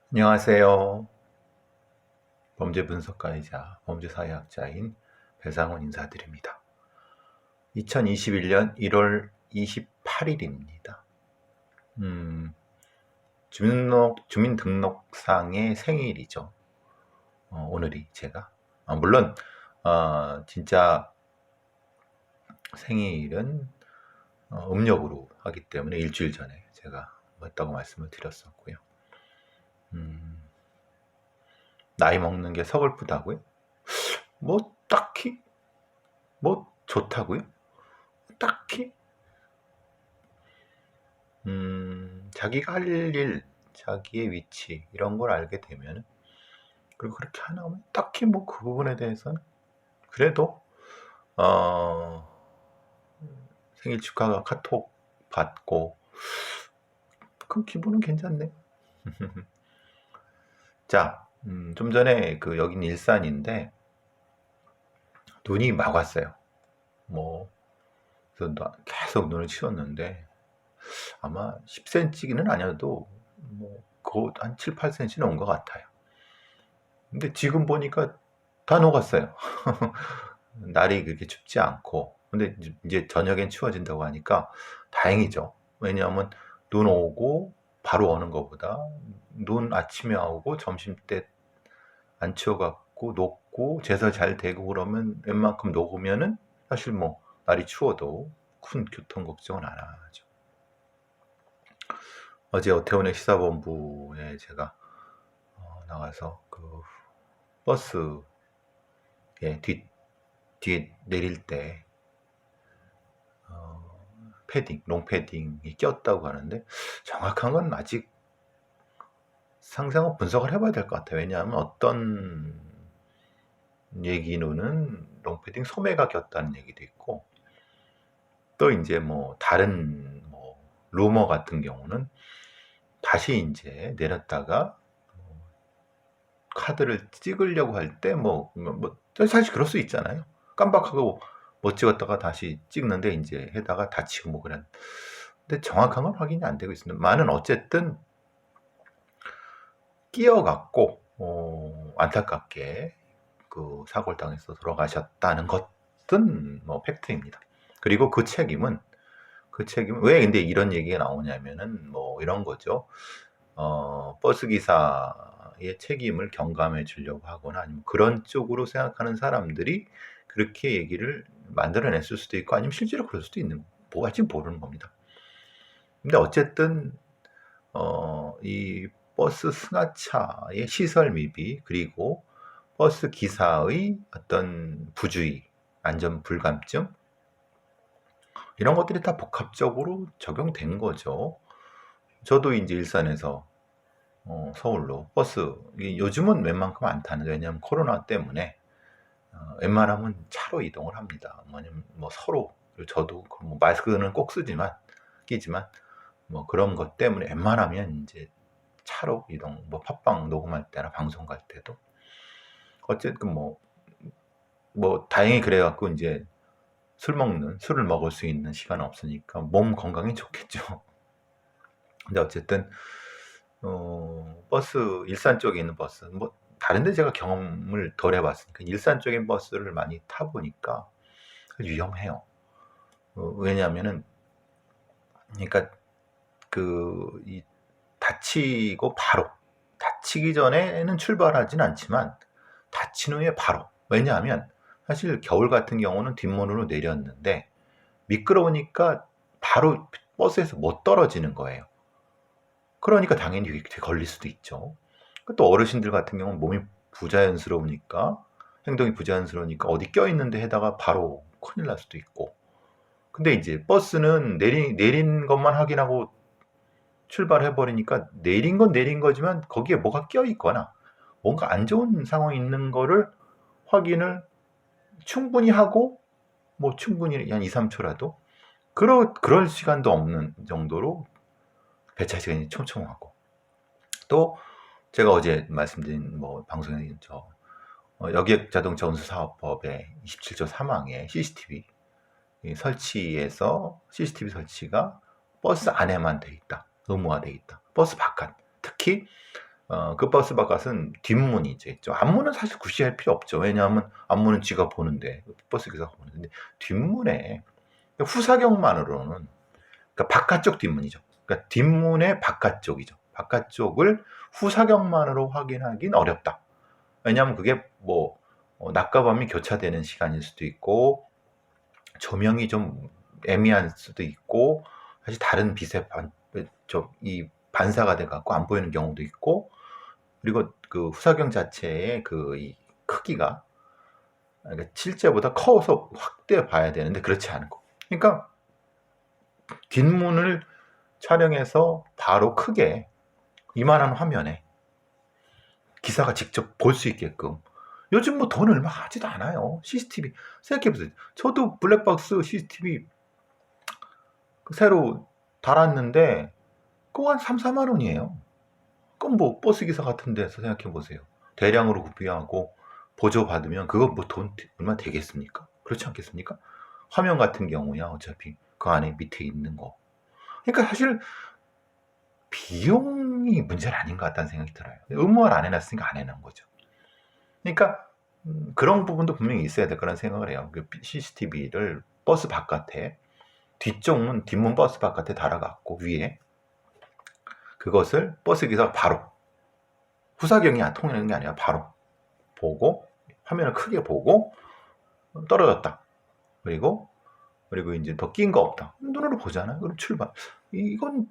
안녕하세요. 범죄 분석가이자 범죄 사회학자인 배상훈 인사드립니다. 2021년 1월 28일입니다. 주민등록상의 생일이죠. 오늘이 제가. 물론, 진짜 생일은 음력으로 하기 때문에 일주일 전에 제가 했다고 말씀을 드렸었고요. 나이 먹는 게 서글프다고요? 뭐, 딱히, 뭐, 좋다고요? 딱히? 자기가 할 일, 자기의 위치, 이런 걸 알게 되면, 그리고 그렇게 하나 하면, 딱히 뭐 그 부분에 대해서는, 그래도, 어, 생일 축하 카톡 받고, 그 기분은 괜찮네. 자, 좀 전에 여긴 일산인데, 눈이 막 왔어요. 뭐, 그래서 계속 눈을 치웠는데, 아마 10cm는 아니어도, 뭐, 한 7, 8cm는 온 것 같아요. 근데 지금 보니까 다 녹았어요. 날이 그렇게 춥지 않고. 근데 이제 저녁엔 추워진다고 하니까 다행이죠. 왜냐하면 눈 오고 바로 오는 것보다 눈 아침에 오고 점심때 안 추워갖고 녹고 제설 잘 되고 그러면 웬만큼 녹으면은 사실 뭐 날이 추워도 큰 교통 걱정은 안 하죠. 어제 오태훈의 시사본부에 제가 나가서 버스에 뒤에 내릴 때 패딩, 롱패딩이 꼈다고 하는데 정확한 건 아직 상상을 분석을 해봐야 될 것 같아요. 왜냐하면 어떤 얘기로는 롱패딩 소매가 꼈다는 얘기도 있고 또 이제 뭐 다른 뭐 루머 같은 경우는 다시 이제 내렸다가 카드를 찍으려고 할 때 사실 그럴 수 있잖아요. 깜빡하고 못 찍었다가 다시 찍는데 이제 해다가 다치고 뭐 그런. 근데 정확한 건 확인이 안 되고 있습니다. 많은 어쨌든 끼어갖고 안타깝게 그 사고를 당해서 돌아가셨다는 것은 뭐 팩트입니다. 그리고 그 책임은 왜 근데 이런 얘기가 나오냐면은 뭐 이런 거죠. 버스 기사의 책임을 경감해 주려고 하거나 아니면 그런 쪽으로 생각하는 사람들이 그렇게 얘기를 만들어냈을 수도 있고 아니면 실제로 그럴 수도 있는 뭐 아직 모르는 겁니다. 근데 어쨌든 이 버스 승하차의 시설 미비 그리고 버스 기사의 어떤 부주의, 안전 불감증 이런 것들이 다 복합적으로 적용된 거죠. 저도 이제 일산에서 서울로 버스 요즘은 웬만큼 안 타는데 왜냐하면 코로나 때문에 웬만하면 차로 이동을 합니다. 뭐냐면 뭐 서로 저도 뭐 마스크는 꼭 끼지만 뭐 그런 것 때문에 웬만하면 이제 차로 이동, 뭐 팟빵 녹음할 때나 방송 갈 때도 어쨌든 뭐 다행히 그래갖고 이제 술을 먹을 수 있는 시간은 없으니까 몸 건강에 좋겠죠. 근데 어쨌든 버스 일산 쪽에 있는 버스 뭐 다른데 제가 경험을 덜 해봤으니까 일산 쪽인 버스를 많이 타보니까 위험해요. 왜냐하면은 그러니까 이 다치기 전에는 출발하진 않지만 다친 후에 바로 왜냐하면 사실 겨울 같은 경우는 뒷문으로 내렸는데 미끄러우니까 바로 버스에서 못 떨어지는 거예요. 그러니까 당연히 이게 걸릴 수도 있죠. 또 어르신들 같은 경우는 몸이 부자연스러우니까 행동이 부자연스러우니까 어디 껴있는데 해다가 바로 큰일 날 수도 있고. 근데 이제 버스는 내린 것만 확인하고 출발해 버리니까 내린 건 내린 거지만 거기에 뭐가 껴있거나 뭔가 안 좋은 상황이 있는 거를 확인을 충분히 하고 뭐 충분히 한 2, 3초라도 그럴 시간도 없는 정도로 배차 시간이 촘촘하고 또 제가 어제 말씀드린 뭐 방송에 여객 자동차 운수 사업법의 27조 3항에 CCTV 설치에서 CCTV 설치가 버스 안에만 돼 있다. 의무화돼 있다. 버스 바깥. 특히 그 버스 바깥은 뒷문이 이제 있죠. 앞문은 사실 굳이 할 필요 없죠. 왜냐하면 앞문은 지가 보는데, 버스 기사가 보는데, 뒷문에 후사경만으로는, 그러니까 바깥쪽 뒷문이죠. 그러니까 뒷문의 바깥쪽이죠. 바깥쪽을 후사경만으로 확인하기는 어렵다. 왜냐하면 그게 뭐 낮과 밤이 교차되는 시간일 수도 있고, 조명이 좀 애매할 수도 있고, 사실 다른 빛에 이 반사가 돼갖고 안 보이는 경우도 있고, 그리고 그 후사경 자체의 이 크기가, 그러니까 실제보다 커서 확대 봐야 되는데 그렇지 않고, 그러니까 뒷문을 촬영해서 바로 크게 이만한 화면에 기사가 직접 볼 수 있게끔. 요즘 뭐 돈 얼마 하지도 않아요. CCTV 생각해보세요. 저도 블랙박스 CCTV 새로 달았는데 그거 한 3, 4만 원이에요. 그럼 뭐 버스 기사 같은 데서 생각해보세요. 대량으로 구비하고 보조받으면 그거 뭐 돈 얼마 되겠습니까? 그렇지 않겠습니까? 화면 같은 경우야 어차피 그 안에 밑에 있는 거. 그러니까 사실 비용이 문제는 아닌 것 같다는 생각이 들어요. 의무화를 안 해놨으니까 안 해놓은 거죠. 그러니까 그런 부분도 분명히 있어야 될 거라는 생각을 해요. CCTV를 버스 바깥에, 뒤쪽문, 뒷문 버스 바깥에 달아갖고 위에 그것을 버스 기사가 바로, 후사경이 통하는 게 아니라 바로 보고, 화면을 크게 보고 떨어졌다. 그리고 이제 더 낀 거 없다. 눈으로 보잖아요. 그럼 출발. 이건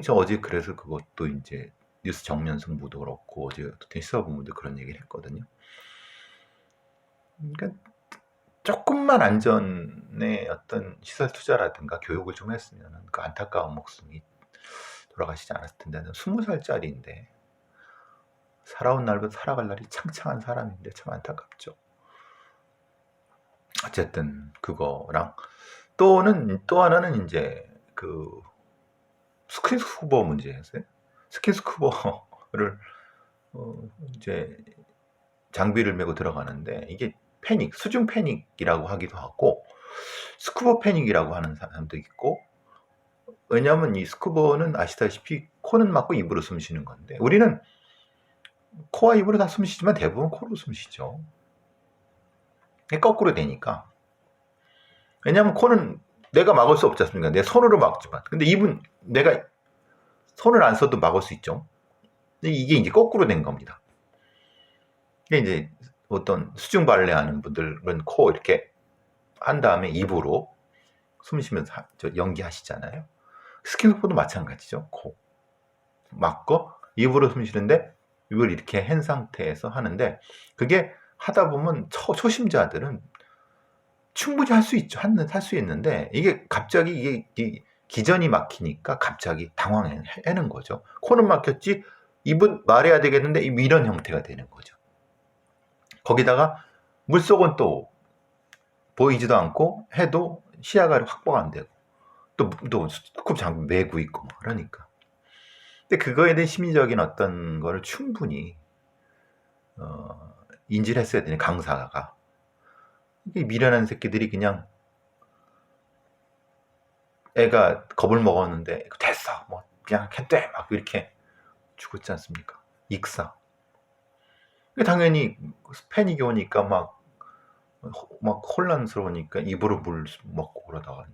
저 어제 그래서 그것도 이제 뉴스 정면 승부도 그렇고 어제 시사본부도 그런 얘기를 했거든요. 그러니까 조금만 안전에 어떤 시설 투자라든가 교육을 좀 했으면 그 안타까운 목숨이 돌아가시지 않았을 텐데. 20살짜리인데 살아온 날부터 살아갈 날이 창창한 사람인데 참 안타깝죠. 어쨌든 그거랑 또 하나는 이제 그 스킨스쿠버 문제였어요. 스킨스쿠버를 이제 장비를 메고 들어가는데 이게 수중 패닉이라고 하기도 하고 스쿠버 패닉이라고 하는 사람도 있고, 왜냐하면 이 스쿠버는 아시다시피 코는 막고 입으로 숨 쉬는 건데 우리는 코와 입으로 다 숨 쉬지만 대부분 코로 숨 쉬죠. 거꾸로 되니까. 왜냐하면 코는 내가 막을 수 없지 않습니까? 내 손으로 막지만. 근데 입은 내가 손을 안 써도 막을 수 있죠. 이게 이제 거꾸로 된 겁니다. 이게 이제 어떤 수중 발레 하는 분들은 코 이렇게 한 다음에 입으로 숨 쉬면서 연기하시잖아요. 스킨스쿠버도 마찬가지죠. 코 막고 입으로 숨 쉬는데 이걸 이렇게 한 상태에서 하는데, 그게 하다 보면 초심자들은 충분히 할 수 있죠. 할 수 있는데 이게 갑자기 이게 기전이 막히니까 갑자기 당황해는 거죠. 코는 막혔지 입은 말해야 되겠는데 이런 형태가 되는 거죠. 거기다가 물속은 또 보이지도 않고 해도 시야가 확보가 안 되고 또 스쿠버 장비 메고 있고 뭐 그러니까. 근데 그거에 대한 심리적인 어떤 거를 충분히 인지를 했어야 되는 강사가. 이게 미련한 새끼들이 그냥 애가 겁을 먹었는데 됐어 뭐 그냥 했대 막 이렇게 죽었지 않습니까? 익사. 당연히 패닉이 오니까 막 혼란스러우니까 입으로 물 먹고 그러다가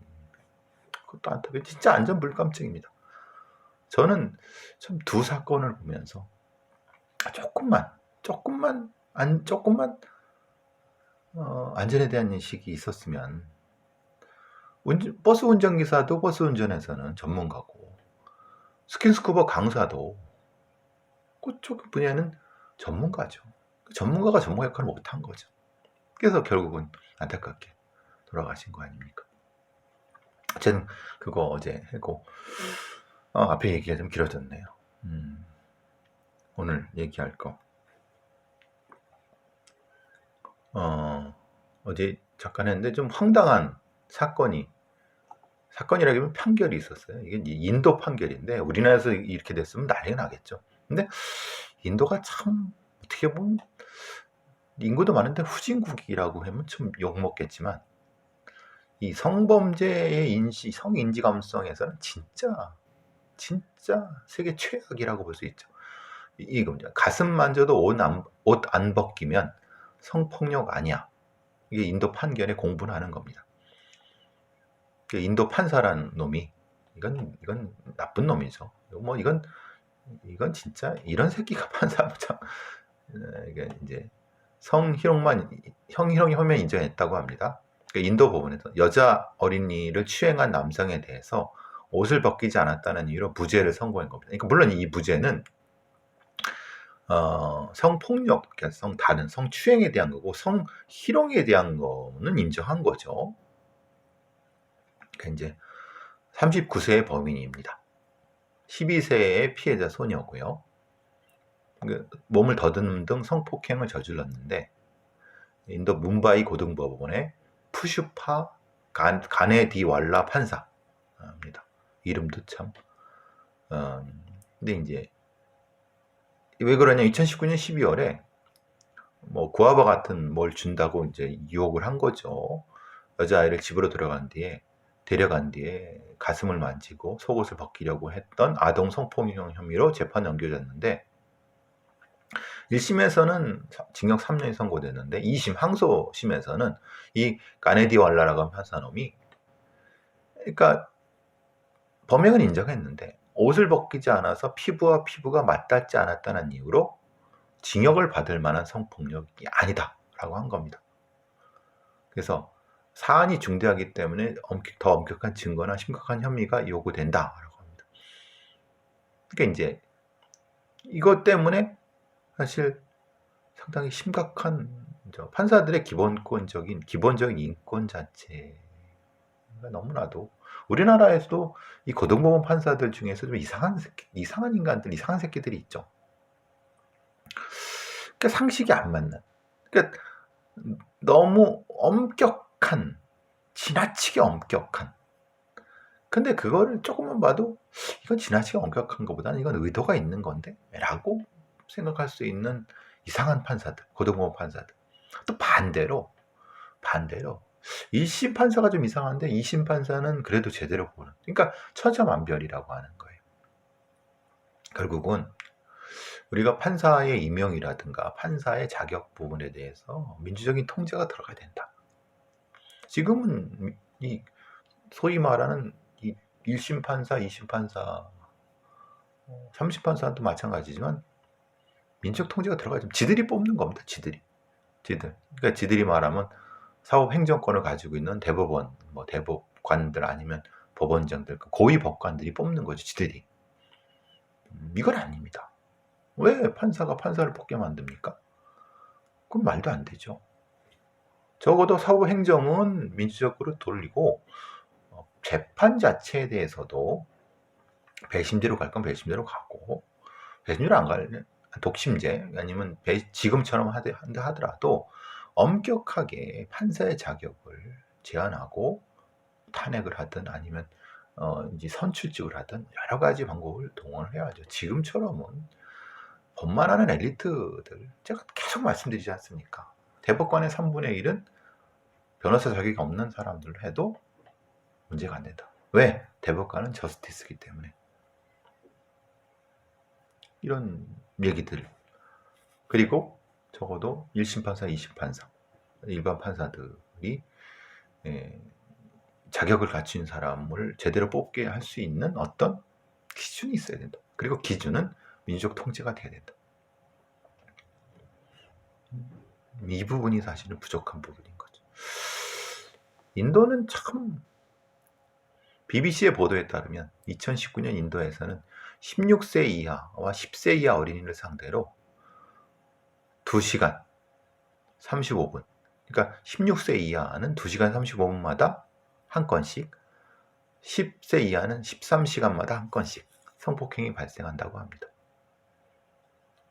그것도 안타깝게 진짜 안전 불감증입니다. 저는 참 두 사건을 보면서 조금만 안전에 대한 인식이 있었으면, 버스 운전기사도 버스 운전에서는 전문가고 스킨스쿠버 강사도 그쪽 분야는 전문가죠. 전문가가 전문가 역할을 못한 거죠. 그래서 결국은 안타깝게 돌아가신 거 아닙니까? 어쨌든 그거 어제 했고 앞에 얘기가 좀 길어졌네요. 오늘 얘기할 거 어제 잠깐 했는데 좀 황당한 사건이라기보면 판결이 있었어요. 이게 인도 판결인데 우리나라에서 이렇게 됐으면 난리가 나겠죠. 근데 인도가 참 어떻게 보면 인구도 많은데 후진국이라고 하면 좀 욕먹겠지만 이 성범죄의 성인지 감성에서는 진짜 세계 최악이라고 볼 수 있죠. 이겁니다. 가슴 만져도 옷 안 벗기면 성폭력 아니야. 이게 인도 판결에 공부를 하는 겁니다. 인도 판사라는 놈이 이건 나쁜 놈이죠. 뭐 이건 진짜 이런 새끼가 판사면 참 이게 이제 성희롱 혐의 인정했다고 합니다. 인도 법원에서 여자 어린이를 추행한 남성에 대해서 옷을 벗기지 않았다는 이유로 무죄를 선고한 겁니다. 그러니까 물론 이 무죄는 성폭력, 다른 성추행에 대한 거고 성희롱에 대한 거는 인정한 거죠. 그러니까 이제 39세의 범인입니다. 12세의 피해자 소녀고요. 몸을 더듬는 등 성폭행을 저질렀는데 인도 뭄바이 고등법원의 푸슈파 가네디왈라 판사입니다. 이름도 참. 근데 이제 왜 그러냐? 2019년 12월에 뭐 구아바 같은 뭘 준다고 이제 유혹을 한 거죠. 여자아이를 집으로 데려간 뒤에 가슴을 만지고 속옷을 벗기려고 했던 아동 성폭행 혐의로 재판 넘겨졌는데 1심에서는 징역 3년이 선고됐는데 2심 항소심에서는 이 가네디왈라라고 하는 판사놈이 그러니까 범행은 인정했는데 옷을 벗기지 않아서 피부와 피부가 맞닿지 않았다는 이유로 징역을 받을 만한 성폭력이 아니다라고 한 겁니다. 그래서 사안이 중대하기 때문에 더 엄격한 증거나 심각한 혐의가 요구된다라고 합니다. 그러니까 이제 이것 때문에 사실 상당히 심각한 판사들의 기본적인 인권 자체가 너무나도 우리나라에서도 이 고등법원 판사들 중에서 좀 이상한 인간들, 이상한 새끼들이 있죠. 그러니까 상식이 안 맞는. 그러니까 너무 엄격한, 지나치게 엄격한. 근데 그거를 조금만 봐도 이건 지나치게 엄격한 것보다는 이건 의도가 있는 건데 라고 생각할 수 있는 이상한 판사들, 고등법원 판사들. 또 반대로 1심 판사가 좀 이상한데 2심 판사는 그래도 제대로 보는. 그러니까 천차만별이라고 하는 거예요. 결국은 우리가 판사의 임명이라든가 판사의 자격 부분에 대해서 민주적인 통제가 들어가야 된다. 지금은 이 소위 말하는 이 1심 판사, 2심 판사, 3심 판사도 마찬가지지만 민주적 통제가 들어가야죠. 지들이 뽑는 겁니다. 그러니까 지들이 말하면 사법 행정권을 가지고 있는 대법원, 뭐 대법관들 아니면 법원장들, 고위 법관들이 뽑는 거죠. 지들이. 이건 아닙니다. 왜 판사가 판사를 뽑게 만듭니까? 그건 말도 안 되죠. 적어도 사법 행정은 민주적으로 돌리고 재판 자체에 대해서도 배심제로 갈 건 배심제로 가고 배심제로 안 가려면 독심제 아니면 지금처럼 한다 하더라도 엄격하게 판사의 자격을 제한하고 탄핵을 하든 아니면 이제 선출직을 하든 여러 가지 방법을 동원을 해야죠. 지금처럼은 법만 하는 엘리트들 제가 계속 말씀드리지 않습니까? 대법관의 3분의 1은 변호사 자격이 없는 사람들을 해도 문제가 안 된다. 왜? 대법관은 저스티스이기 때문에. 이런 얘기들. 그리고 적어도 1심 판사, 2심 판사, 일반 판사들이 자격을 갖춘 사람을 제대로 뽑게 할 수 있는 어떤 기준이 있어야 된다. 그리고 기준은 민주적 통제가 돼야 된다. 이 부분이 사실은 부족한 부분인 거죠. 인도는 참 BBC의 보도에 따르면 2019년 인도에서는 16세 이하와 10세 이하 어린이를 상대로 2시간 35분, 그러니까 16세 이하는 2시간 35분마다 한 건씩, 10세 이하는 13시간마다 한 건씩 성폭행이 발생한다고 합니다.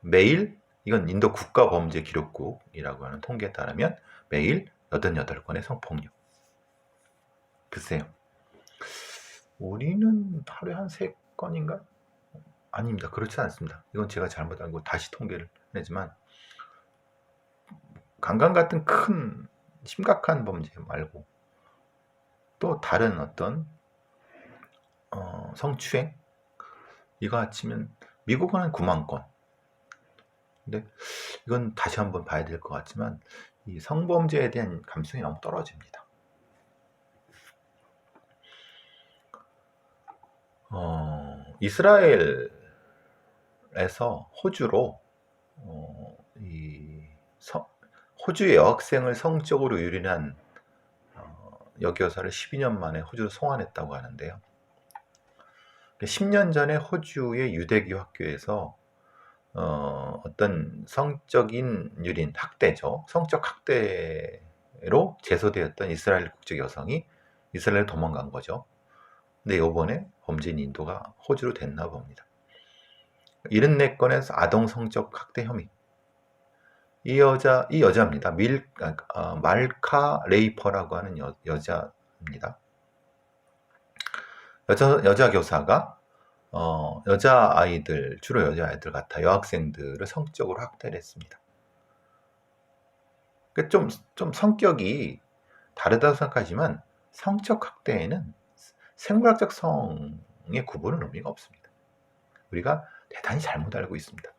매일, 이건 인도 국가범죄기록국이라고 하는 통계에 따르면 매일 88건의 성폭력. 글쎄요. 우리는 하루에 한 3건인가? 아닙니다. 그렇지 않습니다. 이건 제가 잘못 알고 다시 통계를 내지만 강간 같은 큰 심각한 범죄 말고 또 다른 어떤 성추행 이거 합치면 미국은 한 9만 건, 근데 이건 다시 한번 봐야 될 것 같지만 이 성범죄에 대한 감수성이 너무 떨어집니다. 이스라엘에서 호주로 호주의 여학생을 성적으로 유린한 여교사를 12년 만에 호주로 송환했다고 하는데요. 10년 전에 호주의 유대교 학교에서 어떤 성적인 유린, 학대죠. 성적 학대로 제소되었던 이스라엘 국적 여성이 이스라엘 도망간 거죠. 근데 이번에 범죄인 인도가 호주로 됐나 봅니다. 74건에서 아동 성적 학대 혐의. 이 여자입니다. 말카 레이퍼라고 하는 여자입니다. 여자 교사가 주로 여자아이들 같아 여학생들을 성적으로 학대를 했습니다. 좀 성격이 다르다고 생각하지만 성적 학대에는 생물학적 성의 구분은 의미가 없습니다. 우리가 대단히 잘못 알고 있습니다.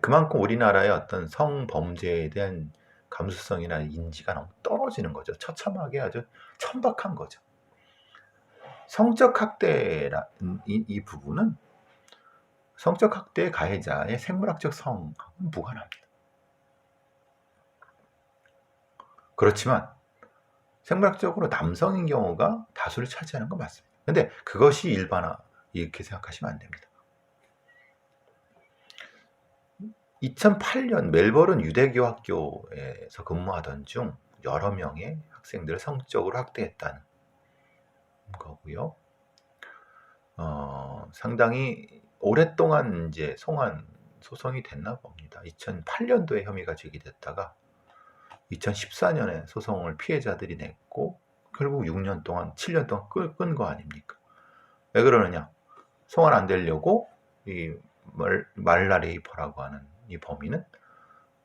그만큼 우리나라의 어떤 성범죄에 대한 감수성이나 인지가 너무 떨어지는 거죠. 처참하게 아주 천박한 거죠. 성적 학대라 이 부분은 성적 학대의 가해자의 생물학적 성하고는 무관합니다. 그렇지만 생물학적으로 남성인 경우가 다수를 차지하는 건 맞습니다. 근데 그것이 일반화 이렇게 생각하시면 안 됩니다. 2008년 멜버른 유대교 학교에서 근무하던 중 여러 명의 학생들을 성적으로 학대했다는 거고요. 상당히 오랫동안 이제 송환 소송이 됐나 봅니다. 2008년도에 혐의가 제기됐다가 2014년에 소송을 피해자들이 냈고 결국 7년 동안 끈 거 아닙니까? 왜 그러느냐? 송환 안 되려고 이 말라 레이퍼라고 하는 이 범인은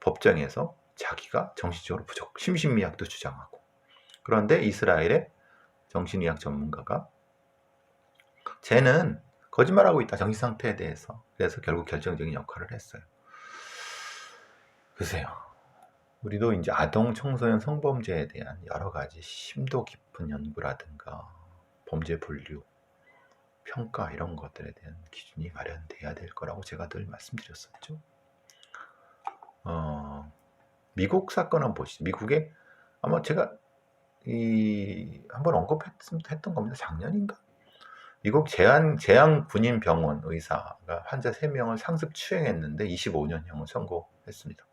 법정에서 자기가 정신적으로 부족, 심신미약도 주장하고, 그런데 이스라엘의 정신의학 전문가가 쟤는 거짓말하고 있다, 정신 상태에 대해서. 그래서 결국 결정적인 역할을 했어요. 글쎄요, 우리도 이제 아동 청소년 성범죄에 대한 여러 가지 심도 깊은 연구라든가 범죄 분류, 평가 이런 것들에 대한 기준이 마련돼야 될 거라고 제가 늘 말씀드렸었죠. 미국 사건 한번 보시죠. 미국에 아마 제가 한번 언급했던 겁니다. 작년인가? 미국 재앙군인병원 의사가 환자 3명을 상습 추행했는데 25년형을 선고했습니다.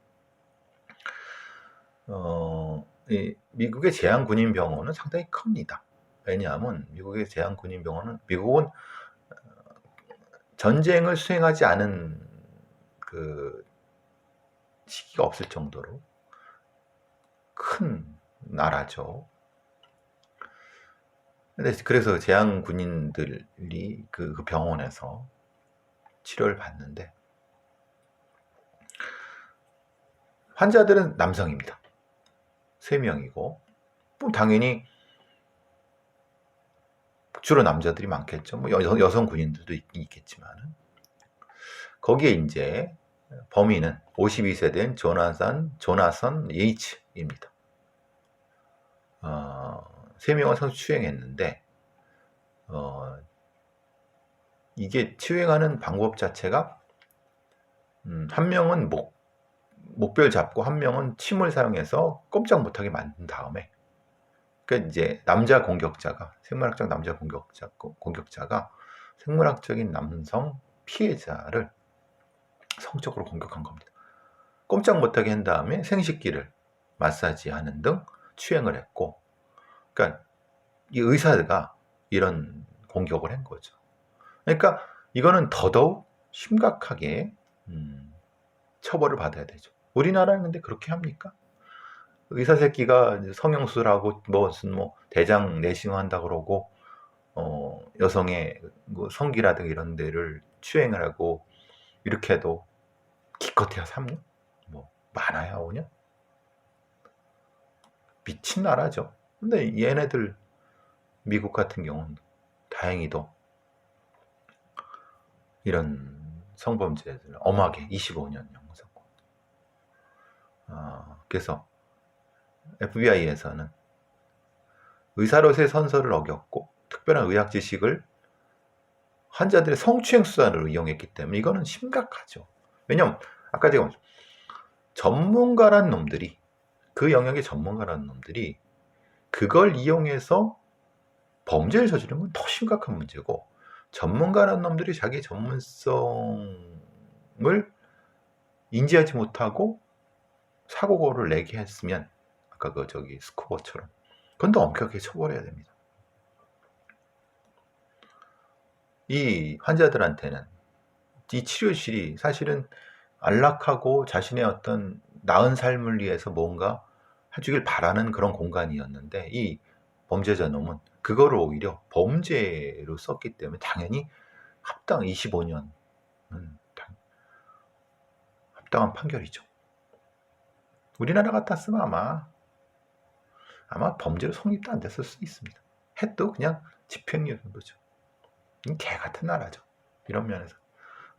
미국의 재앙군인병원은 상당히 큽니다. 왜냐하면 미국의 재앙군인병원은 미국은 전쟁을 수행하지 않은 그 시기가 없을 정도로 큰 나라죠. 그래서 재향 군인들이 그 병원에서 치료를 받는데 환자들은 남성입니다. 3명이고 당연히 주로 남자들이 많겠죠. 뭐 여성 군인들도 있겠지만 거기에 이제 범인은 52세 된 조나선 예이츠입니다. 3명을 성추행했는데 이게 추행하는 방법 자체가 한 명은 목뼈를 잡고 한 명은 침을 사용해서 꼼짝 못하게 만든 다음에 그러니까 이제 남자 공격자가 생물학적 남자 공격자가 생물학적인 남성 피해자를 성적으로 공격한 겁니다. 꼼짝 못하게 한 다음에 생식기를 마사지하는 등 추행을 했고, 그러니까 이 의사가 이런 공격을 한 거죠. 그러니까 이거는 더더욱 심각하게 처벌을 받아야 되죠. 우리나라는 근데 그렇게 합니까? 의사 새끼가 성형수술하고 무슨 대장 내시경한다 그러고 여성의 성기라든가 이런 데를 추행을 하고 이렇게 해도 기껏해야 3년? 많아야 5년? 미친 나라죠. 근데 얘네들 미국 같은 경우는 다행히도 이런 성범죄를 엄하게 25년형 선고. 그래서 FBI에서는 의사로서의 선서를 어겼고 특별한 의학 지식을 환자들의 성추행 수단으로 이용했기 때문에 이거는 심각하죠. 왜냐면 아까 제가 전문가란 놈들이, 그 영역의 전문가라는 놈들이 그걸 이용해서 범죄를 저지르는 건 더 심각한 문제고, 전문가라는 놈들이 자기 전문성을 인지하지 못하고 사고를 내게 했으면 아까 그 스코어처럼 그건 더 엄격하게 처벌해야 됩니다. 이 환자들한테는 이 치료실이 사실은 안락하고 자신의 어떤 나은 삶을 위해서 뭔가 해주길 바라는 그런 공간이었는데, 이 범죄자 놈은 그거를 오히려 범죄로 썼기 때문에 당연히 합당 25년은 합당한 판결이죠. 우리나라 같았으면 아마 범죄로 성립도 안 됐을 수 있습니다. 해도 그냥 집행유예 정도죠. 개 같은 나라죠. 이런 면에서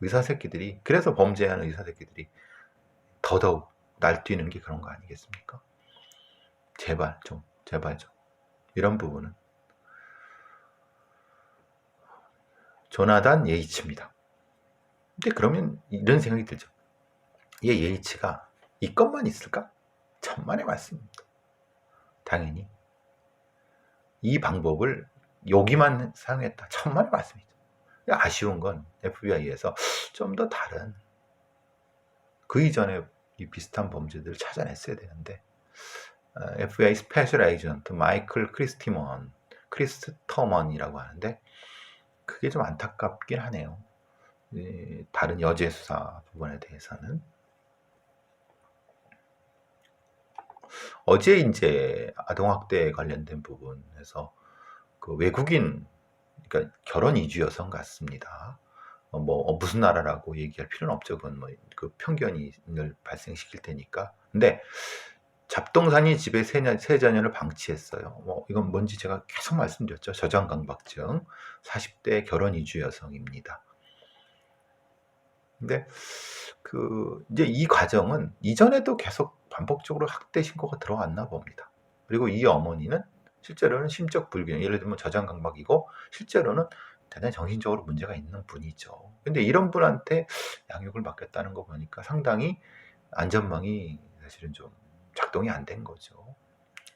의사 새끼들이, 그래서 범죄하는 의사 새끼들이 더더욱 날뛰는 게 그런 거 아니겠습니까? 제발 좀 이런 부분은 조나단 예이츠입니다. 근데 그러면 이런 생각이 들죠. 얘 예이츠가 이것만 있을까? 천만의 말씀입니다. 당연히 이 방법을 여기만 사용했다. 천만의 말씀이죠. 아쉬운 건 FBI에서 좀 더 다른 그 이전에 이 비슷한 범죄들을 찾아냈어야 되는데, FBI 스페셜 에이전트 마이클 크리스터먼이라고 하는데 그게 좀 안타깝긴 하네요. 다른 여죄 수사 부분에 대해서는. 어제 이제 아동학대 관련된 부분에서 그 외국인, 그러니까 결혼 이주 여성 같습니다. 무슨 나라라고 얘기할 필요는 없죠. 그건 그 편견을 발생시킬 테니까. 근데 잡동사니 집에 세자녀를 방치했어요. 이건 뭔지 제가 계속 말씀드렸죠. 저장강박증, 40대 결혼 이주 여성입니다. 근데 이제 이 과정은 이전에도 계속 반복적으로 학대 신고가 들어왔나 봅니다. 그리고 이 어머니는 실제로는 심적 불균형, 예를 들면 저장강박이고 실제로는 대단히 정신적으로 문제가 있는 분이죠. 근데 이런 분한테 양육을 맡겼다는 거 보니까 상당히 안전망이 사실은 좀 작동이 안 된 거죠.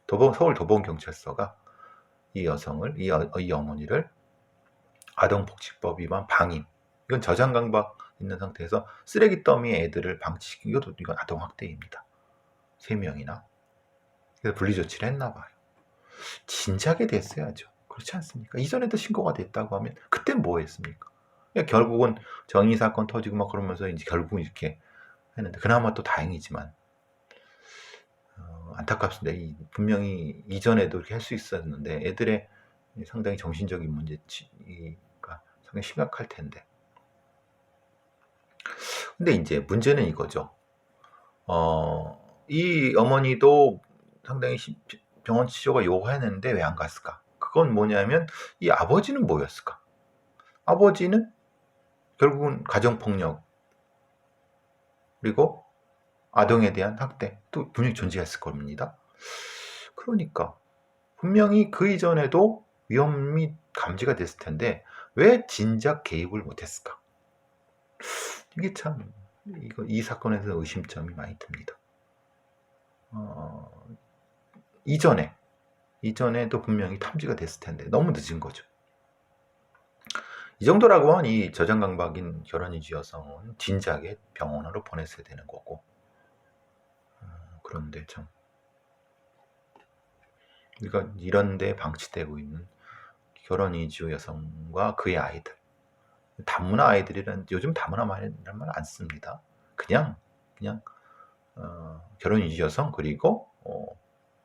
서울 도봉경찰서가 이 여성을, 이 어머니를 아동복지법 위반 방임, 이건 저장강박 있는 상태에서 쓰레기 더미에 애들을 방치시킨, 이건 아동학대입니다. 3명이나. 그래서 분리조치를 했나 봐요. 진작에 됐어야죠. 그렇지 않습니까? 이전에도 신고가 됐다고 하면 그땐 뭐 했습니까? 결국은 정의사건 터지고 막 그러면서 이제 결국 이렇게 했는데, 그나마 또 다행이지만 안타깝습니다. 분명히 이전에도 이렇게 할 수 있었는데 애들의 상당히 정신적인 문제가 상당히 심각할 텐데. 근데 이제 문제는 이거죠. 이 어머니도 상당히 병원 치료가 요구했는데 왜 안 갔을까? 그건 뭐냐면 이 아버지는 뭐였을까? 아버지는 결국은 가정폭력 그리고 아동에 대한 학대 또 분명히 존재했을 겁니다. 그러니까 분명히 그 이전에도 위험이 감지가 됐을 텐데 왜 진작 개입을 못했을까? 이게 참 이 사건에서 의심점이 많이 듭니다. 이전에도 분명히 탐지가 됐을 텐데 너무 늦은 거죠. 이 정도라고 하면 이 저장강박인 결혼이주 여성은 진작에 병원으로 보냈어야 되는 거고, 그런데 참 우리가 이런 데 방치되고 있는 결혼이주 여성과 그의 아이들, 다문화 아이들이란, 요즘 다문화 말이란 말 안 씁니다. 그냥 결혼이주 여성 그리고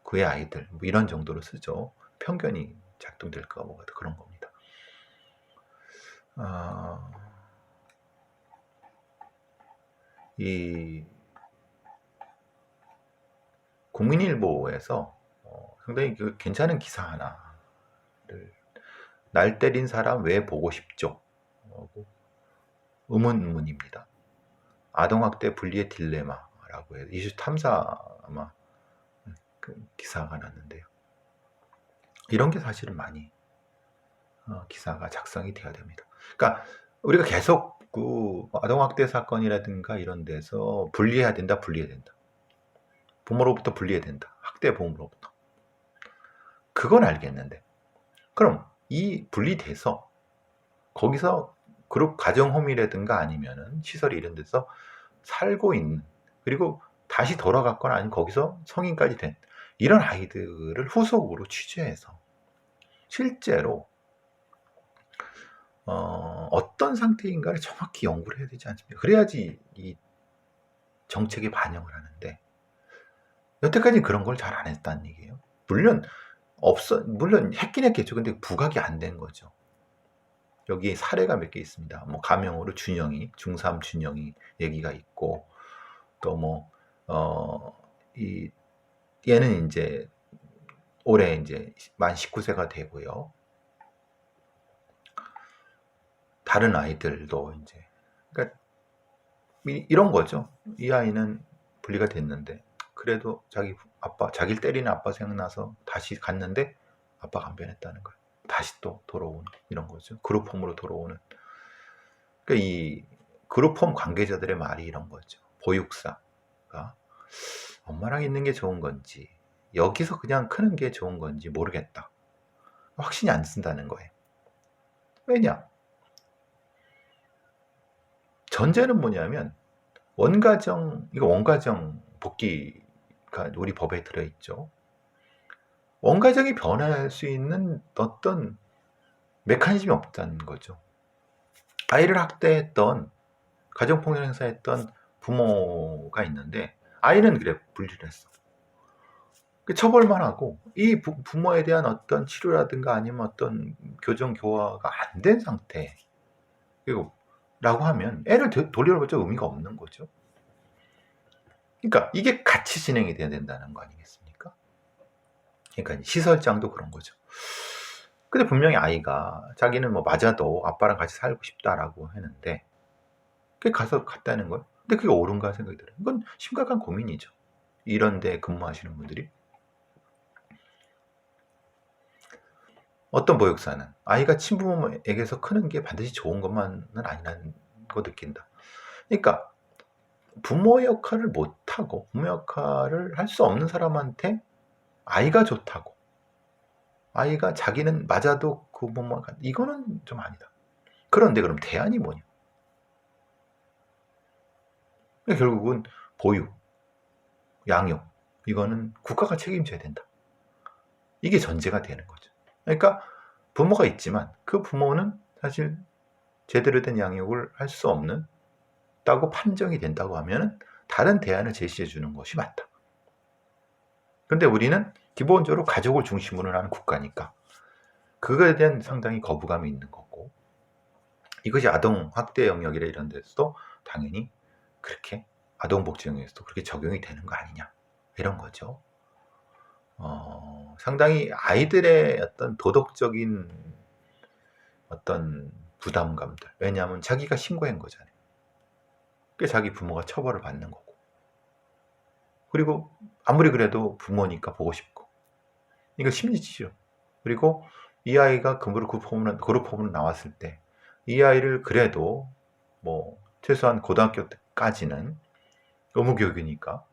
그의 아이들 이런 정도로 쓰죠. 편견이 작동될까 뭐 그런 겁니다. 이 국민일보에서 상당히 괜찮은 기사 하나를, 날 때린 사람 왜 보고 싶죠? 의문입니다. 아동학대 분리의 딜레마라고 해서 이슈 탐사 아마 그 기사가 났는데요. 이런 게 사실은 많이 기사가 작성이 돼야 됩니다. 그러니까 우리가 계속 그 아동학대 사건이라든가 이런 데서 분리해야 된다. 부모로부터 분리해야 된다. 학대 부모로부터. 그건 알겠는데 그럼 이 분리돼서 거기서 그룹 가정홈이라든가 아니면은 시설 이런 데서 살고 있는, 그리고 다시 돌아갔거나 아니면 거기서 성인까지 된 이런 아이들을 후속으로 취재해서 실제로 어떤 상태인가를 정확히 연구를 해야 되지 않습니까? 그래야지 이 정책에 반영을 하는데 여태까지 그런 걸 잘 안 했다는 얘기예요. 물론 했긴 했겠죠. 근데 부각이 안 된 거죠. 여기에 사례가 몇 개 있습니다. 뭐 가명으로 준영이, 중3 준영이 얘기가 있고, 또 뭐 얘는 이제 올해 이제 만 19세가 되고요. 다른 아이들도 이제, 그러니까 이런 거죠. 이 아이는 분리가 됐는데 그래도 자기를 때리는 아빠 생각나서 다시 갔는데 아빠가 안 변했다는 거예요. 다시 또 돌아오는 이런 거죠. 그룹홈으로 돌아오는. 그러니까 이 그룹홈 관계자들의 말이 이런 거죠. 보육사가 엄마랑 있는 게 좋은 건지 여기서 그냥 크는 게 좋은 건지 모르겠다. 확신이 안 쓴다는 거예요. 왜냐? 전제는 뭐냐면 원가정 복귀가 우리 법에 들어있죠. 원가정이 변할 수 있는 어떤 메커니즘이 없다는 거죠. 아이를 학대했던, 가정폭력 행사했던 부모가 있는데 아이는 그래 분리를 했어. 처벌만 하고 이 부모에 대한 어떤 치료라든가 아니면 어떤 교정 교화가 안 된 상태 라고 하면 애를 돌려보자 의미가 없는 거죠. 그러니까 이게 같이 진행이 돼야 된다는 거 아니겠습니까? 그러니까 시설장도 그런 거죠. 근데 분명히 아이가 자기는 뭐 맞아도 아빠랑 같이 살고 싶다라고 했는데 그게 가서 갔다는 거예요. 근데 그게 옳은가 생각이 들어요. 이건 심각한 고민이죠. 이런 데 근무하시는 분들이. 어떤 보육사는 아이가 친부모에게서 크는 게 반드시 좋은 것만은 아니라는 거 느낀다. 그러니까 부모 역할을 못하고 부모 역할을 할 수 없는 사람한테 아이가 좋다고, 아이가 자기는 맞아도 그 부모만 이거는 좀 아니다. 그런데 그럼 대안이 뭐냐? 결국은 보육, 양육 이거는 국가가 책임져야 된다. 이게 전제가 되는 거죠. 그러니까 부모가 있지만 그 부모는 사실 제대로 된 양육을 할 수 없는 다고 판정이 된다고 하면 다른 대안을 제시해 주는 것이 맞다. 근데 우리는 기본적으로 가족을 중심으로 하는 국가니까 그거에 대한 상당히 거부감이 있는 거고, 이것이 아동학대 영역이라 이런 데서도 당연히 그렇게 아동복지 영역에서도 그렇게 적용이 되는 거 아니냐 이런 거죠. 상당히 아이들의 어떤 도덕적인 어떤 부담감들, 왜냐하면 자기가 신고한 거잖아요. 그게 자기 부모가 처벌을 받는 거고, 그리고 아무리 그래도 부모니까 보고 싶고, 이거 심리치료. 그리고 이 아이가 그룹홈으로 나왔을 때 이 아이를 그래도 뭐 최소한 고등학교 때까지는 의무교육이니까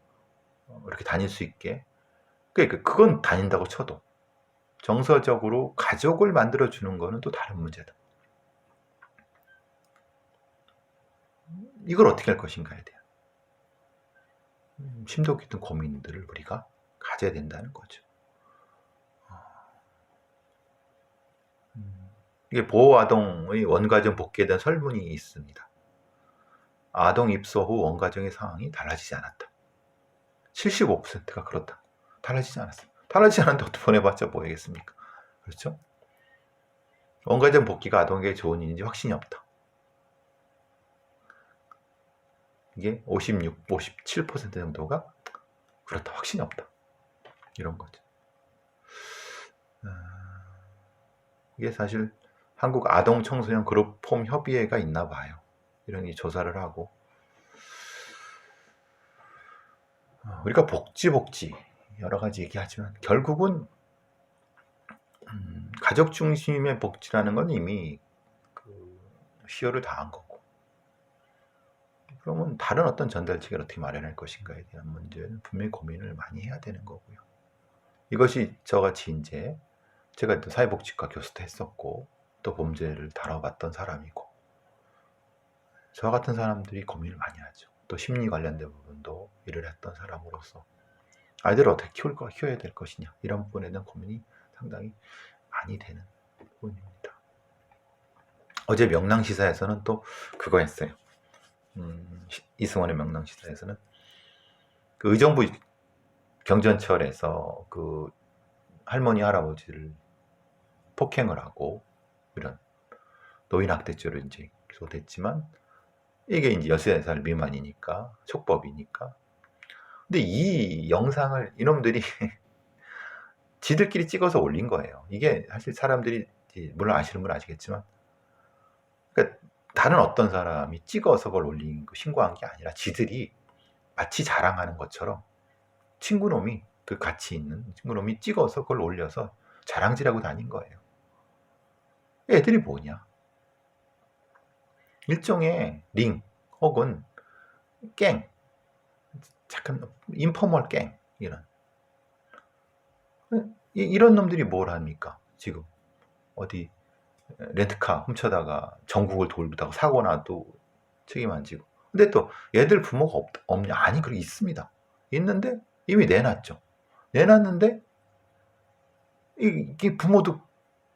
이렇게 다닐 수 있게, 그러니까 그건 다닌다고 쳐도 정서적으로 가족을 만들어 주는 거는 또 다른 문제다. 이걸 어떻게 할 것인가에 대한 심도 깊은 고민들을 우리가 가져야 된다는 거죠. 이게 보호아동의 원가정 복귀에 대한 설문이 있습니다. 아동 입소 후 원가정의 상황이 달라지지 않았다. 75%가 그렇다. 달라지지 않았어. 달라지지 않았는데 어떻게 보내봤자 뭐하겠습니까? 그렇죠? 원가정 복귀가 아동에게 좋은 일인지 확신이 없다. 이게 57% 정도가 그렇다. 확신이 없다. 이런 거죠. 이게 사실 한국 아동 청소년 그룹 폼 협의회가 있나 봐요. 이런 조사를 하고, 우리가 복지 여러 가지 얘기하지만 결국은 가족 중심의 복지라는 건 이미 시효를 다한 거고, 그러면 다른 어떤 전달책을 어떻게 마련할 것인가에 대한 문제는 분명히 고민을 많이 해야 되는 거고요. 이것이 저같이 이제 제가 또 사회복지과 교수도 했었고 또 범죄를 다뤄봤던 사람이고, 저 같은 사람들이 고민을 많이 하죠. 또 심리 관련된 부분도 일을 했던 사람으로서 아이들을 어떻게 키워야 될 것이냐, 이런 부분에 대한 고민이 상당히 많이 되는 부분입니다. 어제 명랑시사에서는 또 그거 했어요. 이승원의 명랑시사에서는 그 의정부 경전철에서 그 할머니 할아버지를 폭행을 하고 이런 노인학대죄로 이제 기소됐지만, 이게 이제 13살 미만이니까 촉법이니까. 근데 이 영상을 이놈들이 지들끼리 찍어서 올린 거예요. 이게 사실 사람들이, 물론 아시는 분 아시겠지만, 그러니까 다른 어떤 사람이 찍어서 그걸 올린 거 신고한 게 아니라 지들이 마치 자랑하는 것처럼 친구놈이, 그 같이 있는 친구놈이 찍어서 그걸 올려서 자랑질하고 다닌 거예요. 애들이 뭐냐? 일종의 링 혹은 갱, 잠깐 인포멀 갱, 이런 놈들이 뭘 합니까? 지금 어디 렌트카 훔쳐다가 전국을 돌다가 사고 나도 책임 안 지고. 근데 또 얘들 부모가 없냐? 아니, 그게 있습니다. 있는데 이미 내놨죠. 내놨는데 이게 부모도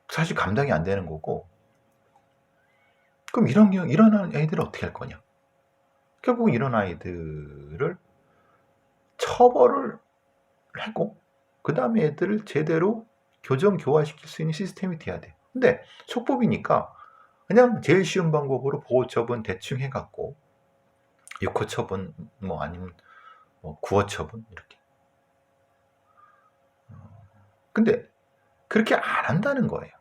사실 감당이 안 되는 거고, 그럼 이런 애들을 어떻게 할 거냐? 결국 이런 아이들을 처벌을 하고 그 다음에 애들을 제대로 교정교화시킬 수 있는 시스템이 돼야 돼요. 근데 촉법이니까 그냥 제일 쉬운 방법으로 보호처분 대충 해갖고 6호처분 뭐 아니면 뭐 9호처분 이렇게. 근데 그렇게 안 한다는 거예요.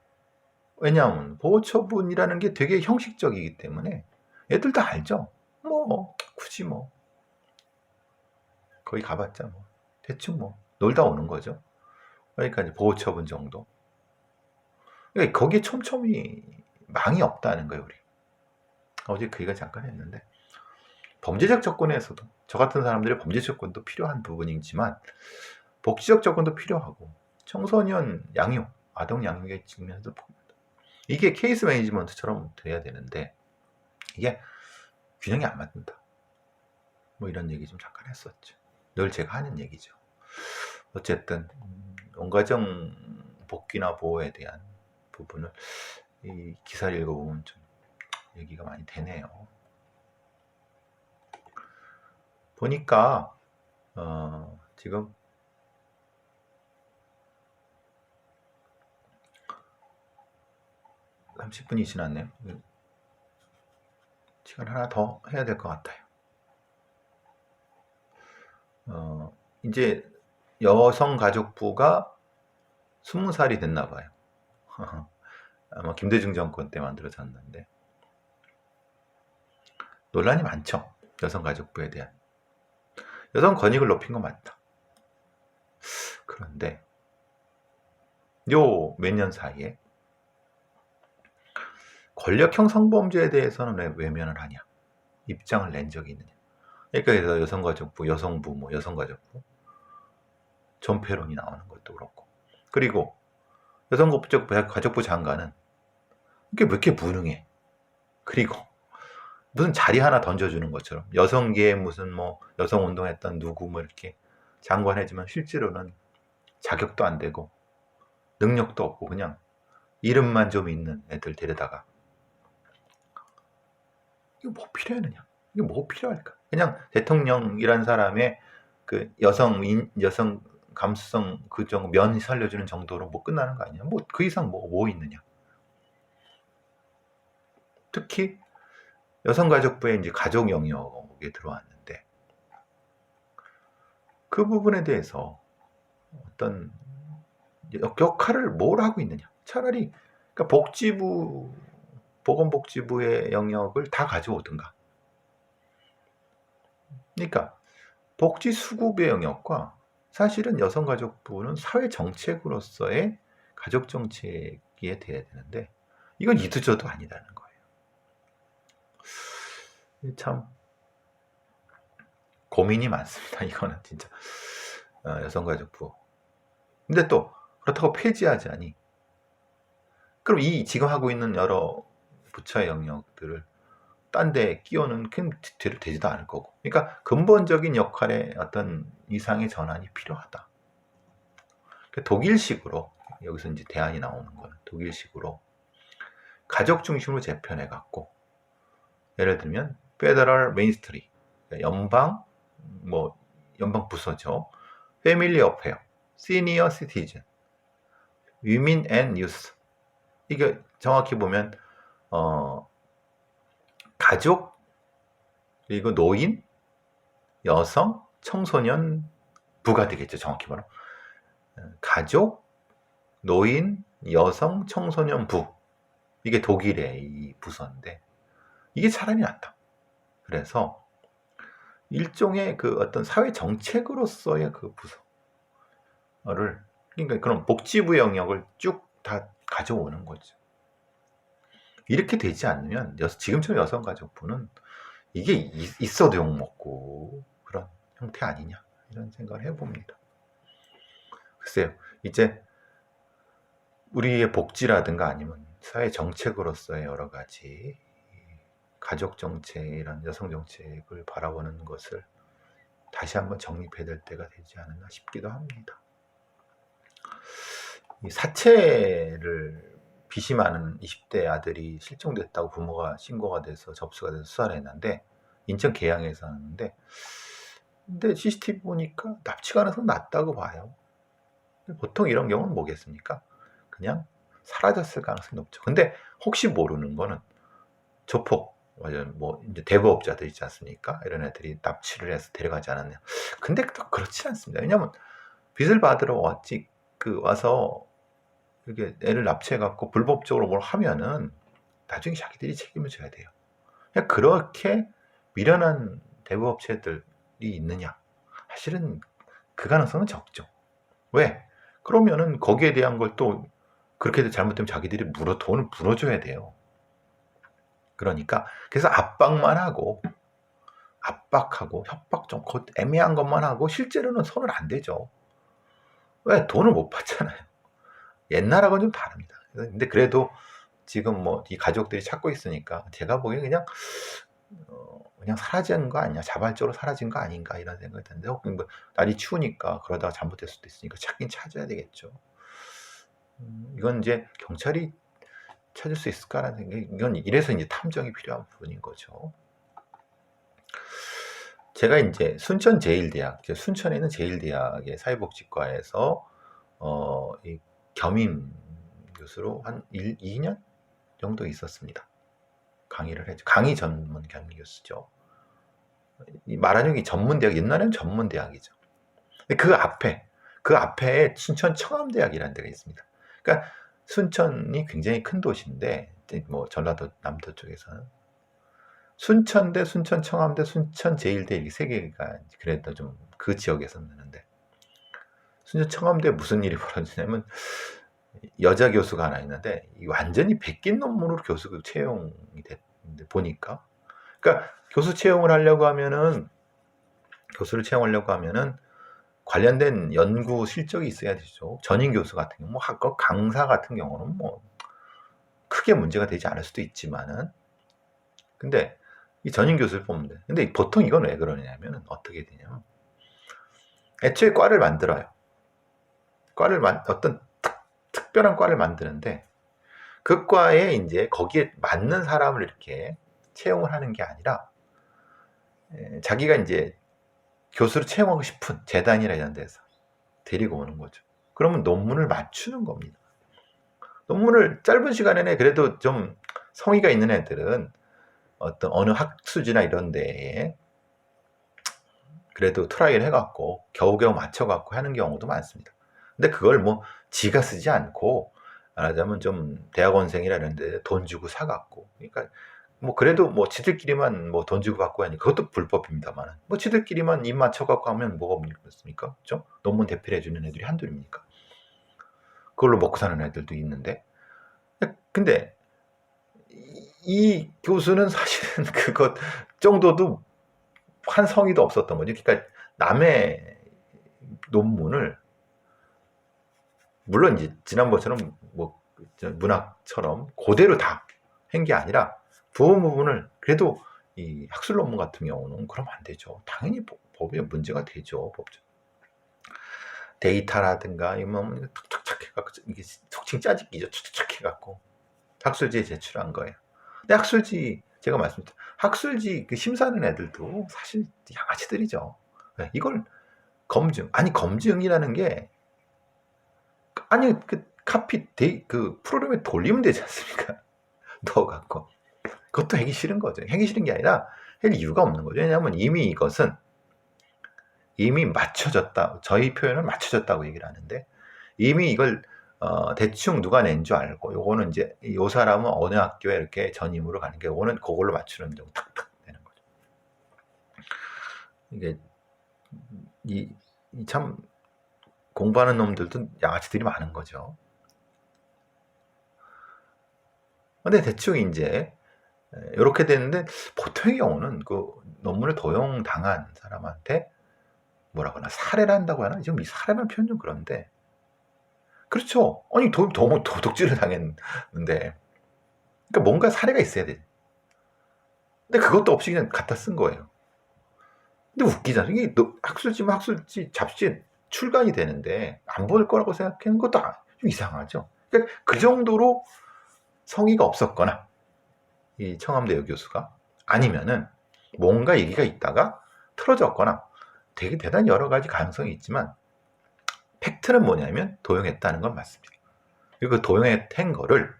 왜냐하면 보호처분이라는 게 되게 형식적이기 때문에 애들 다 알죠. 뭐 굳이 뭐 거기 가봤자 뭐 대충 뭐 놀다 오는 거죠. 그러니까 이제 보호처분 정도. 그러니까 거기에 촘촘히 망이 없다는 거예요. 우리 어제 그 얘기 잠깐 했는데, 범죄적 접근에서도 저 같은 사람들의 범죄적 접근도 필요한 부분이지만 복지적 접근도 필요하고, 청소년 양육, 아동 양육의 측면에서 이게 케이스 매니지먼트처럼 돼야 되는데 이게 균형이 안 맞는다. 뭐 이런 얘기 좀 잠깐 했었죠. 늘 제가 하는 얘기죠. 어쨌든 온가정 복귀나 보호에 대한 부분을 이 기사를 읽어보면 좀 얘기가 많이 되네요. 보니까 지금 한 30분이 지났네요. 시간 하나 더 해야 될 것 같아요. 이제 여성가족부가 20살이 됐나 봐요. 아마 김대중 정권 때 만들어졌는데 논란이 많죠. 여성가족부에 대한. 여성 권익을 높인 건 맞다. 그런데 요 몇 년 사이에 권력형 성범죄에 대해서는 왜 외면을 하냐, 입장을 낸 적이 있느냐. 그러니까 그래서 여성가족부, 여성부모, 여성가족부 존폐론이 나오는 것도 그렇고, 그리고 여성가족부 장관은 이게 왜 이렇게 무능해? 그리고 무슨 자리 하나 던져주는 것처럼 여성계에 무슨 뭐 여성 운동했던 누구 뭐 이렇게 장관 해주면 실제로는 자격도 안 되고 능력도 없고 그냥 이름만 좀 있는 애들 데려다가, 이거 뭐 필요하느냐? 이게 뭐 필요할까? 그냥 대통령이란 사람의 그 여성 감수성 그 정도 면 살려주는 정도로 뭐 끝나는 거 아니냐? 뭐 그 이상 뭐 있느냐? 특히 여성가족부에 이제 가족 영역에 들어왔는데 그 부분에 대해서 어떤 역할을 뭘 하고 있느냐? 차라리 그러니까 보건복지부의 영역을 다 가져오든가, 그러니까 복지 수급의 영역과 사실은 여성가족부는 사회정책으로서의 가족정책이 돼야 되는데 이건 이도저도 아니라는 거예요. 참 고민이 많습니다. 이거는 진짜 여성가족부. 근데 또 그렇다고 폐지하자니 그럼 이 지금 하고 있는 여러 부처의 영역들을 딴 데 끼워는 되지도 않을 거고. 그러니까 근본적인 역할의 어떤 이상의 전환이 필요하다. 독일식으로 여기서 이제 대안이 나오는 거는 독일식으로 가족 중심으로 재편해 갖고 예를 들면 페더럴 미니스트리 연방 연방 부서죠. 패밀리 어페어, 시니어 시티즌, 위민 앤 유스. 이게 정확히 보면 가족 그리고 노인, 여성, 청소년 부가 되겠죠. 정확히 말하면 가족, 노인, 여성, 청소년 부. 이게 독일의 이 부서인데 이게 차라리 낫다. 그래서 일종의 그 어떤 사회 정책으로서의 그 부서를 그러니까 그런 복지부 영역을 쭉 다 가져오는 거죠. 이렇게 되지 않으면 지금처럼 여성가족부는 이게 있어도 욕먹고 그런 형태 아니냐 이런 생각을 해봅니다. 글쎄요. 이제 우리의 복지라든가 아니면 사회 정책으로서의 여러 가지 가족 정책, 이런 여성 정책을 바라보는 것을 다시 한번 정립해야 될 때가 되지 않았나 싶기도 합니다. 이 사체를 비심하는 20대 아들이 실종됐다고 부모가 신고가 돼서 접수가 돼서 수사를 했는데 인천 계양에서 하는데 근데 CCTV 보니까 납치 가능성 낮다고 봐요. 보통 이런 경우는 뭐겠습니까? 그냥 사라졌을 가능성이 높죠. 근데 혹시 모르는 거는 조폭, 이제 대부업자들 있지 않습니까? 이런 애들이 납치를 해서 데려가지 않았냐. 근데 또 그렇지 않습니다. 왜냐면 빚을 받으러 와서 이렇게 애를 납치해갖고 불법적으로 뭘 하면은 나중에 자기들이 책임을 져야 돼요. 그냥 그렇게 미련한 대부업체들이 있느냐? 사실은 그 가능성은 적죠. 왜? 그러면은 거기에 대한 걸 또 그렇게 잘못되면 자기들이 돈을 물어줘야 돼요. 그러니까 그래서 압박하고 협박 좀 애매한 것만 하고 실제로는 손을 안 대죠. 왜? 돈을 못 받잖아요. 옛날하고는 좀 다릅니다. 근데 그래도 지금 이 가족들이 찾고 있으니까 제가 보기엔 그냥 사라진 거 아니냐, 자발적으로 사라진 거 아닌가 이런 생각이 드는데 혹은 날이 추우니까 그러다가 잘못될 수도 있으니까 찾긴 찾아야 되겠죠. 이건 이제 경찰이 찾을 수 있을까라는 생각이, 이건 이래서 이제 탐정이 필요한 부분인 거죠. 제가 이제 순천에 있는 제일대학의 사회복지과에서 이 겸임 교수로 한 2년 정도 있었습니다. 강의를 했죠. 강의 전문 겸임 교수죠. 말하는 게 전문대학, 옛날에는 전문대학이죠. 근데 그 앞에 순천 청암대학이라는 데가 있습니다. 그러니까 순천이 굉장히 큰 도시인데 전라도 남도 쪽에서는 순천대, 순천 청암대, 순천 제일대 이렇게 세 개가 그래도 좀 그 지역에서 나는데 순천 청암대에 무슨 일이 벌어지냐면 여자 교수가 하나 있는데 완전히 베낀 논문으로 교수 채용이 됐는데 보니까 그러니까 교수를 채용을 하려고 하면은 관련된 연구 실적이 있어야 되죠. 전임 교수 같은 경우 강사 같은 경우는 크게 문제가 되지 않을 수도 있지만은 근데 이 전임 교수를 뽑는데 근데 보통 이건 왜 그러냐면 어떻게 되냐면 애초에 과를 만들어요. 어떤 특별한 과를 만드는데 그 과에 이제 거기에 맞는 사람을 이렇게 채용을 하는 게 아니라 자기가 이제 교수를 채용하고 싶은 재단이나 이런 데서 데리고 오는 거죠. 그러면 논문을 맞추는 겁니다. 논문을 짧은 시간에 내 그래도 좀 성의가 있는 애들은 어느 학수지나 이런 데에 그래도 트라이를 해갖고 겨우겨우 맞춰갖고 하는 경우도 많습니다. 근데 그걸 지가 쓰지 않고 말하자면 좀 대학원생이라 이런 데 돈 주고 사갖고 그러니까 뭐 그래도 뭐 지들끼리만 뭐 돈 주고 받고 하니 그것도 불법입니다만 뭐 지들끼리만 입 맞춰 갖고 하면 뭐가 문제겠습니까? 그죠? 논문 대필해 주는 애들이 한둘입니까? 그걸로 먹고 사는 애들도 있는데 근데 이 교수는 사실은 그것 정도도 한 성의도 없었던 거죠. 그러니까 남의 논문을 물론 이제 지난번처럼 뭐 문학처럼 그대로 다 한 게 아니라 부분을 그래도 이 학술 논문 같은 경우는 그러면 안 되죠. 당연히 법에 문제가 되죠. 법적 데이터라든가 이면 툭툭툭 해갖고 이게 속칭 짜집기죠. 툭툭툭 해갖고 학술지에 제출한 거예요. 근데 학술지 제가 말씀드린 학술지 그 심사하는 애들도 사실 양아치들이죠. 네, 이걸 검증 아니 검증이라는 게 아니 그 카피 그 프로그램에 돌리면 되지 않습니까? 넣어갖고 그것도 하기 싫은 거죠. 하기 싫은 게 아니라 할 이유가 없는 거죠. 왜냐하면 이미 이것은 이미 맞춰졌다. 저희 표현은 맞춰졌다고 얘기를 하는데 이미 이걸 대충 누가 낸 줄 알고 요거는 이제 요 사람은 어느 학교에 이렇게 전임으로 가는 게 요거는 그걸로 맞추는 정 탁탁 되는 거죠. 이게 참 공부하는 놈들도 양아치들이 많은 거죠. 근데 대충 이제 이렇게 되는데 보통의 경우는 그 논문을 도용당한 사람한테 뭐라거나 살해를 한다고 하나? 지금 이 살해라는 표현 좀 그런데 그렇죠. 아니 도둑질을 당했는데 그러니까 뭔가 사례가 있어야 돼. 근데 그것도 없이 그냥 갖다 쓴 거예요. 근데 웃기잖아. 이게 학술지면 학술지 잡지에 출간이 되는데 안 볼 거라고 생각하는 것도 좀 이상하죠. 그러니까 그 정도로 성의가 없었거나 이 청암대 여교수가 아니면은 뭔가 얘기가 있다가 틀어졌거나 되게 대단히 여러 가지 가능성이 있지만 팩트는 뭐냐면 도용했다는 건 맞습니다. 그리고 그 도용한 거를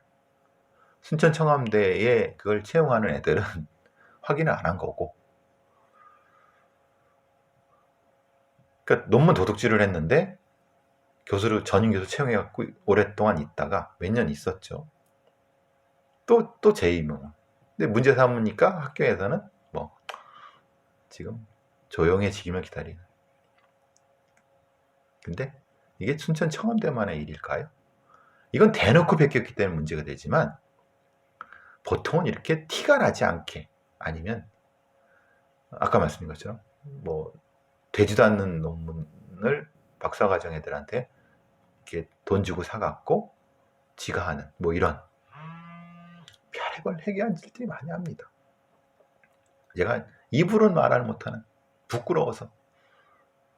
순천 청암대에 그걸 채용하는 애들은 확인을 안 한 거고 그러니까 논문 도둑질을 했는데 교수를 전임 교수 채용해갖고 오랫동안 있다가 몇 년 있었죠. 또 재임용. 근데 문제 삼으니까 학교에서는 뭐 지금 조용해지기만 기다리는. 근데 이게 순천 청암대만의 일일까요? 이건 대놓고 베꼈기 때문에 문제가 되지만 보통은 이렇게 티가 나지 않게 아니면 아까 말씀드린 것처럼 뭐 되지도 않는 논문을 박사과정 애들한테 이렇게 돈 주고 사갖고 지가 하는 뭐 이런 별의별 해괴한 짓들이 많이 합니다. 제가 입으로는 말을 못하는 부끄러워서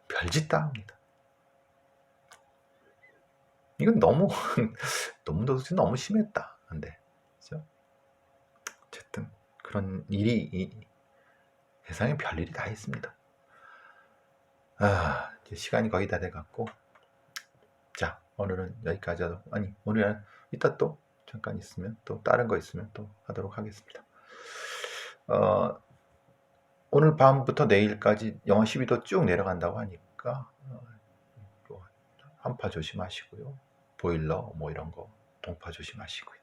별짓 다 합니다. 이건 너무 도둑질 너무 심했다. 근데 그렇죠? 어쨌든 그런 일이 세상에 별일이 다 있습니다. 이제 시간이 거의 다 돼갖고 자 오늘은 여기까지 하도록 아니 오늘은 이따 또 잠깐 있으면 또 다른 거 있으면 또 하도록 하겠습니다. 오늘 밤부터 내일까지 영하 12도 쭉 내려간다고 하니까 한파 조심하시고요. 보일러 뭐 이런 거 동파 조심하시고요.